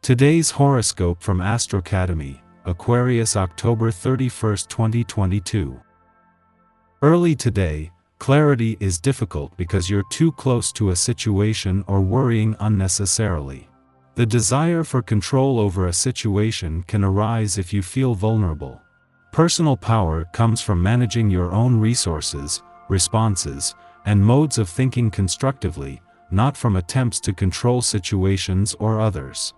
Today's horoscope from Astrocademy, Aquarius October 31, 2022. Early today, clarity is difficult because you're too close to a situation or worrying unnecessarily. The desire for control over a situation can arise if you feel vulnerable. Personal power comes from managing your own resources, responses, and modes of thinking constructively, not from attempts to control situations or others.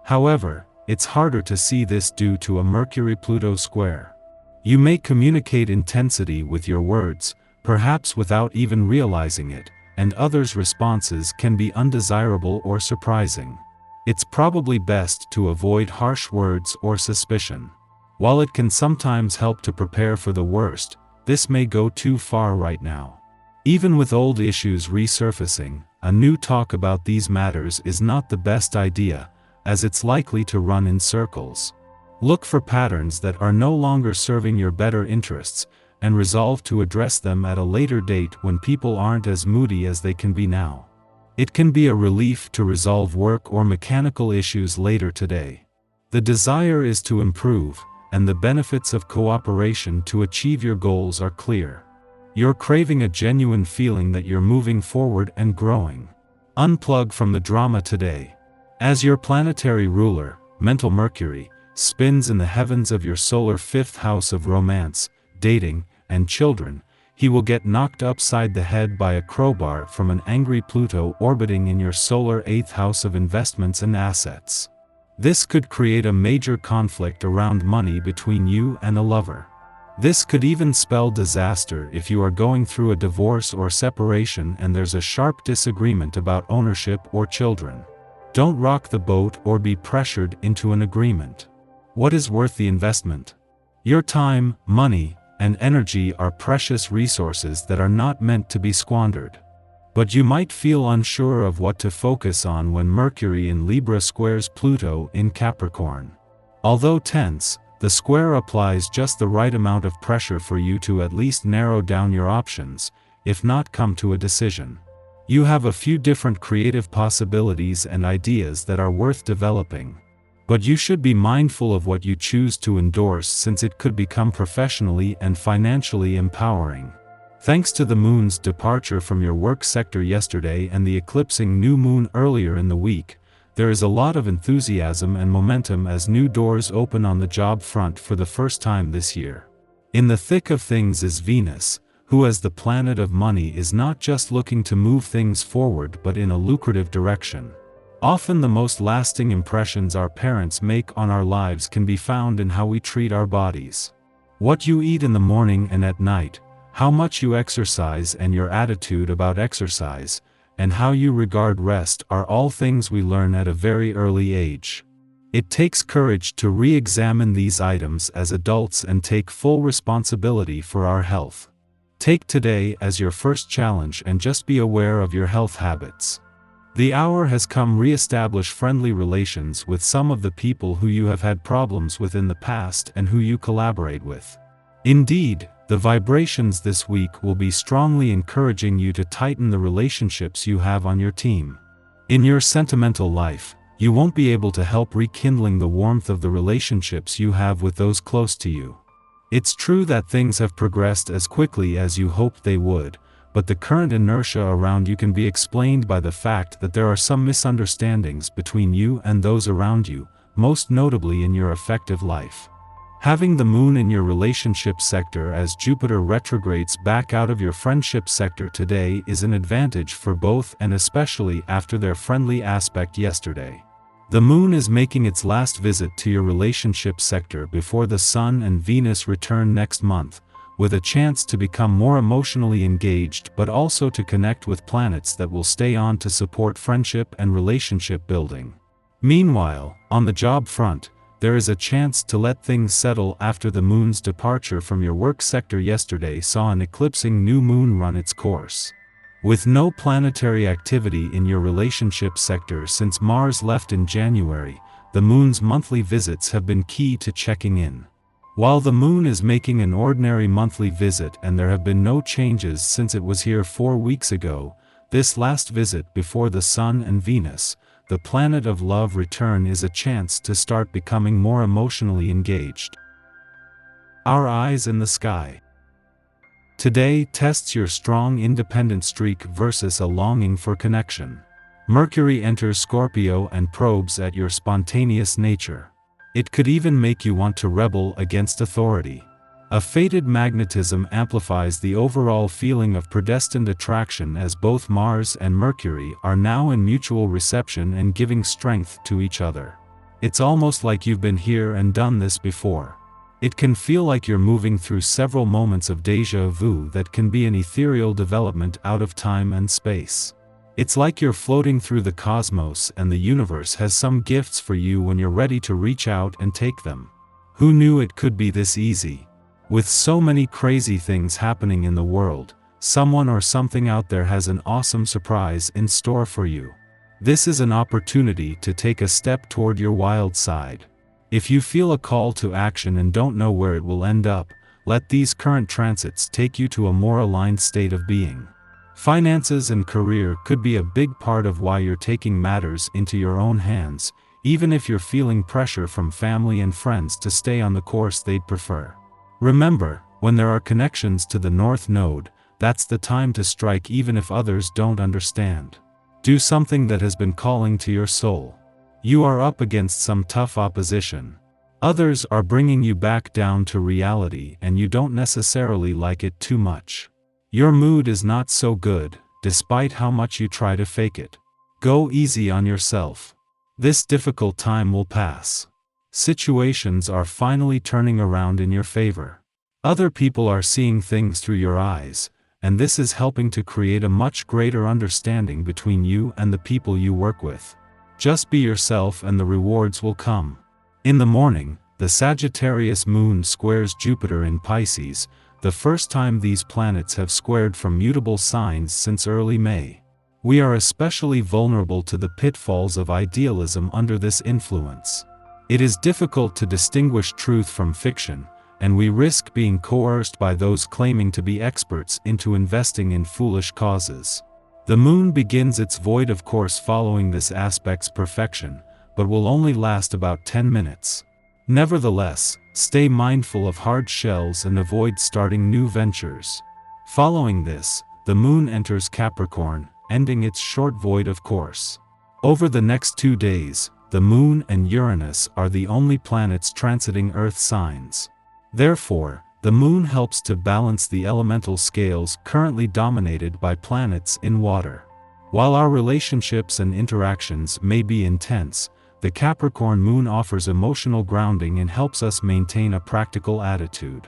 However, it's harder to see this due to a Mercury-Pluto square. You may communicate intensity with your words, perhaps without even realizing it, and others' responses can be undesirable or surprising. It's probably best to avoid harsh words or suspicion. While it can sometimes help to prepare for the worst, this may go too far right now. Even with old issues resurfacing, a new talk about these matters is not the best idea, as it's likely to run in circles. Look for patterns that are no longer serving your better interests, and resolve to address them at a later date when people aren't as moody as they can be now. It can be a relief to resolve work or mechanical issues later today. The desire is to improve, and the benefits of cooperation to achieve your goals are clear. You're craving a genuine feeling that you're moving forward and growing. Unplug from the drama today. As your planetary ruler, mental Mercury, spins in the heavens of your solar fifth house of romance, dating, and children, he will get knocked upside the head by a crowbar from an angry Pluto orbiting in your solar eighth house of investments and assets. This could create a major conflict around money between you and a lover. This could even spell disaster if you are going through a divorce or separation and there's a sharp disagreement about ownership or children. Don't rock the boat or be pressured into an agreement. What is worth the investment? Your time, money, and energy are precious resources that are not meant to be squandered. But you might feel unsure of what to focus on when Mercury in Libra squares Pluto in Capricorn. Although tense, the square applies just the right amount of pressure for you to at least narrow down your options, if not come to a decision. You have a few different creative possibilities and ideas that are worth developing. But you should be mindful of what you choose to endorse since it could become professionally and financially empowering. Thanks to the moon's departure from your work sector yesterday and the eclipsing new moon earlier in the week, there is a lot of enthusiasm and momentum as new doors open on the job front for the first time this year. In the thick of things is Venus, who as the planet of money is not just looking to move things forward but in a lucrative direction. Often the most lasting impressions our parents make on our lives can be found in how we treat our bodies. What you eat in the morning and at night, how much you exercise and your attitude about exercise, and how you regard rest are all things we learn at a very early age. It takes courage to re-examine these items as adults and take full responsibility for our health. Take today as your first challenge and just be aware of your health habits. The hour has come. Re-establish friendly relations with some of the people who you have had problems with in the past and who you collaborate with. Indeed, the vibrations this week will be strongly encouraging you to tighten the relationships you have on your team. In your sentimental life, you won't be able to help rekindling the warmth of the relationships you have with those close to you. It's true that things have progressed as quickly as you hoped they would, but the current inertia around you can be explained by the fact that there are some misunderstandings between you and those around you, most notably in your affective life. Having the moon in your relationship sector as Jupiter retrogrades back out of your friendship sector today is an advantage for both, and especially after their friendly aspect yesterday. The moon is making its last visit to your relationship sector before the Sun and Venus return next month, with a chance to become more emotionally engaged but also to connect with planets that will stay on to support friendship and relationship building. Meanwhile, on the job front, there is a chance to let things settle after the moon's departure from your work sector yesterday saw an eclipsing new moon run its course. With no planetary activity in your relationship sector since Mars left in January, the moon's monthly visits have been key to checking in. While the moon is making an ordinary monthly visit and there have been no changes since it was here 4 weeks ago, this last visit before the Sun and Venus, the planet of love return is a chance to start becoming more emotionally engaged. Our eyes in the sky. Today tests your strong independent streak versus a longing for connection. Mercury enters Scorpio and probes at your spontaneous nature. It could even make you want to rebel against authority. A fated magnetism amplifies the overall feeling of predestined attraction as both Mars and Mercury are now in mutual reception and giving strength to each other. It's almost like you've been here and done this before. It can feel like you're moving through several moments of déjà vu that can be an ethereal development out of time and space. It's like you're floating through the cosmos and the universe has some gifts for you when you're ready to reach out and take them. Who knew it could be this easy? With so many crazy things happening in the world, someone or something out there has an awesome surprise in store for you. This is an opportunity to take a step toward your wild side. If you feel a call to action and don't know where it will end up, let these current transits take you to a more aligned state of being. Finances and career could be a big part of why you're taking matters into your own hands, even if you're feeling pressure from family and friends to stay on the course they'd prefer. Remember, when there are connections to the North Node, that's the time to strike even if others don't understand. Do something that has been calling to your soul. You are up against some tough opposition. Others are bringing you back down to reality and you don't necessarily like it too much. Your mood is not so good, despite how much you try to fake it. Go easy on yourself. This difficult time will pass. Situations are finally turning around in your favor. Other people are seeing things through your eyes, and this is helping to create a much greater understanding between you and the people you work with. Just be yourself and the rewards will come. In the morning, the Sagittarius moon squares Jupiter in Pisces, the first time these planets have squared from mutable signs since early May. We are especially vulnerable to the pitfalls of idealism under this influence. It is difficult to distinguish truth from fiction, and we risk being coerced by those claiming to be experts into investing in foolish causes. The moon begins its void of course following this aspect's perfection, but will only last about 10 minutes. Nevertheless, stay mindful of hard shells and avoid starting new ventures. Following this, the moon enters Capricorn, ending its short void of course. Over the next 2 days, the moon and Uranus are the only planets transiting Earth signs. Therefore, the moon helps to balance the elemental scales currently dominated by planets in water. While our relationships and interactions may be intense, the Capricorn moon offers emotional grounding and helps us maintain a practical attitude.